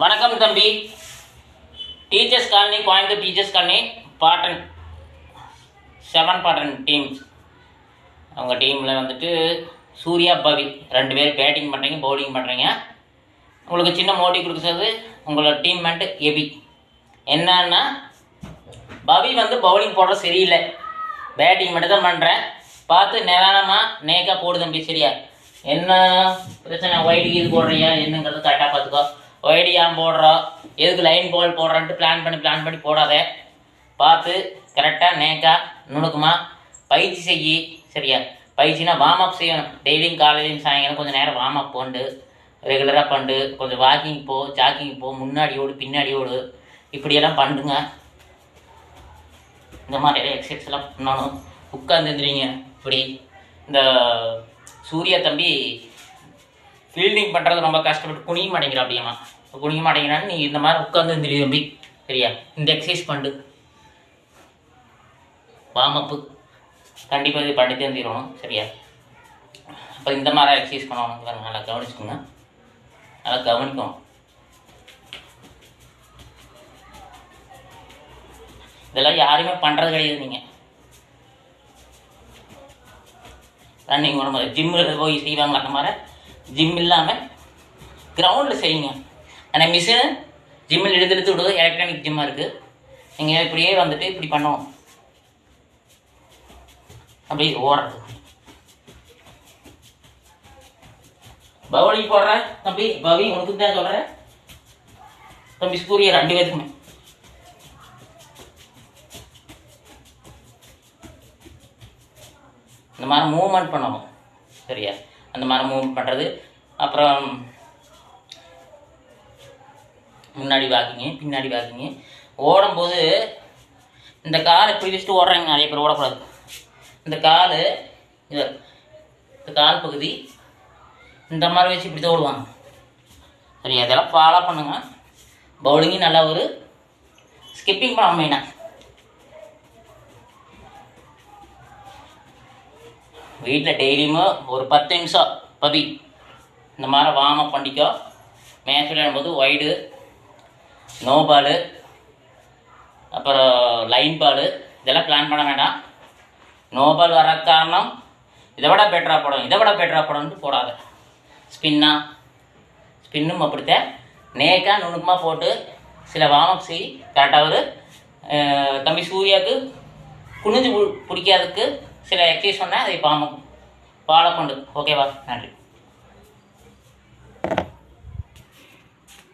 வணக்கம் தம்பி. Teachers colony, Coimbatore teachers colony, பாட்டன் 7 பாட்டன் டீம்ஸ். அவங்க டீமில் வந்துட்டு சூர்யா, பவி 2 பேர் பேட்டிங் பண்ணுறீங்க, பவுலிங் பண்ணுறீங்க. உங்களுக்கு சின்ன மோட்டிவ் கொடுக்குறது உங்களோட டீம் மேட்டு எபி. என்னன்னா, பவி வந்து பவுலிங் போடுற சரியில்லை, பேட்டிங் மட்டும் தான் பண்ணுறேன். பார்த்து நிதானமாக நேக்காக போடு தம்பி, சரியா? என்ன பிரச்சனை, ஒய்டு இது போடுறியா என்னங்கிறது கரெக்டாக பார்த்துக்கோ. ஒய்டு ஏன் போடுறோம், எதுக்கு லைன் பால் போடுறான்ட்டு பிளான் பண்ணி போடாத. பார்த்து கரெக்டாக நேக்காக நுணுக்கமாக பயிற்சி செய்யி, சரியா? பயிற்சினா வார்ம் அப் செய்யணும். டெய்லியும் காலையிலையும் சாயங்காலம் கொஞ்சம் நேரம் வார்ம் அப் பண்ணு, ரெகுலராக பண்ணு. கொஞ்சம் வாக்கிங் போ, ஜாக்கிங் போ, முன்னாடி ஓடு, பின்னாடி ஓடு, இப்படியெல்லாம் பண்ணுங்க. இந்த மாதிரி எக்ஸசைஸ் எல்லாம் பண்ணணும். உட்காந்துருந்துறீங்க இப்படி. இந்த சூர்யா தம்பி ஃபீல்டிங் பண்ணுறது ரொம்ப கஷ்டப்பட்டு குனிய மாட்டேங்கிறா. அப்படியேம்மா குனிய மாட்டேங்கிறான்னு நீ இந்த மாதிரி உட்காந்துருந்துரு தம்பி, சரியா? இந்த எக்ஸசைஸ் பண்ணு, வார்ம் அப்பு கண்டிப்பாக இது பண்ணி தெரிஞ்சிடணும், சரியா? அப்போ இந்த மாதிரி எக்ஸசைஸ் பண்ணணும். நல்லா கவனிச்சுக்கோங்க, நல்லா கவனிக்கணும். இதெல்லாம் யாருமே பண்ணுறது கிடையாது. நீங்கள் ரன்னிங் ஓட மாதிரி ஜிம்மில் போய் செய்வாங்களா, அந்த மாதிரி ஜிம் இல்லாமல் கிரவுண்டில் செய்யுங்க. ஆனால் மிஷினு ஜிம்மில் எடுத்து விடுவது எலக்ட்ரானிக் ஜிம்மாக இருக்குது. நீங்கள் இப்படியே வந்துட்டு இப்படி பண்ணணும், அப்படி ஓடுறது. பவுலிங் போடுற தம்பி, பவி உனக்கு தான் சொல்கிறேன் தம்பி. சூரிய 2 பேருக்குமே இந்த மாதிரி மூவ்மெண்ட் பண்ணணும், சரியா? அந்த மாதிரி மூவ்மெண்ட் பண்ணுறது. அப்புறம் முன்னாடி வாக்கிங்க, பின்னாடி வாக்கிங்க. ஓடும்போது இந்த காலை இப்படி வச்சுட்டு ஓடுறாங்க நிறைய பேர். ஓடக்கூடாது. இந்த கால், இந்த கால் பகுதி இந்த மாதிரி வச்சு இப்படி தான் ஓடுவாங்க, சரியா? இதெல்லாம் ஃபாலோ பண்ணுங்க. பவுலிங்கும் நல்லா ஒரு ஸ்கிப்பிங் பண்ண மெயினாக. வீட்டில் டெய்லியுமே ஒரு 10 நிமிஷம் பவி இந்த மாதிரி வார்ம் அப் பண்ணிக்கோ. மேட்ச் விளையாடும்போது ஒய்டு, நோ பாலு, அப்புறம் லைன் பாலு இதெல்லாம் பிளான் பண்ண வேண்டாம். நோ பால் வர காரணம் இதை விட பெட்டராக போடணும், இதை விட பெட்டராக போடணுன்ட்டு போடாத. ஸ்பின்னும் அப்படித்தான் நேக்காக நுணுக்கமாக போட்டு சில வார்ம் அப் செய். கரெக்டாக ஒரு தம்பி சூர்யாவுக்கு குனிஞ்சு பிடிக்காததுக்கு சில எக்ஸசைஸ் சொன்னேன், அதை ஃபாலோ பண்ணு. ஓகேவா? நன்றி.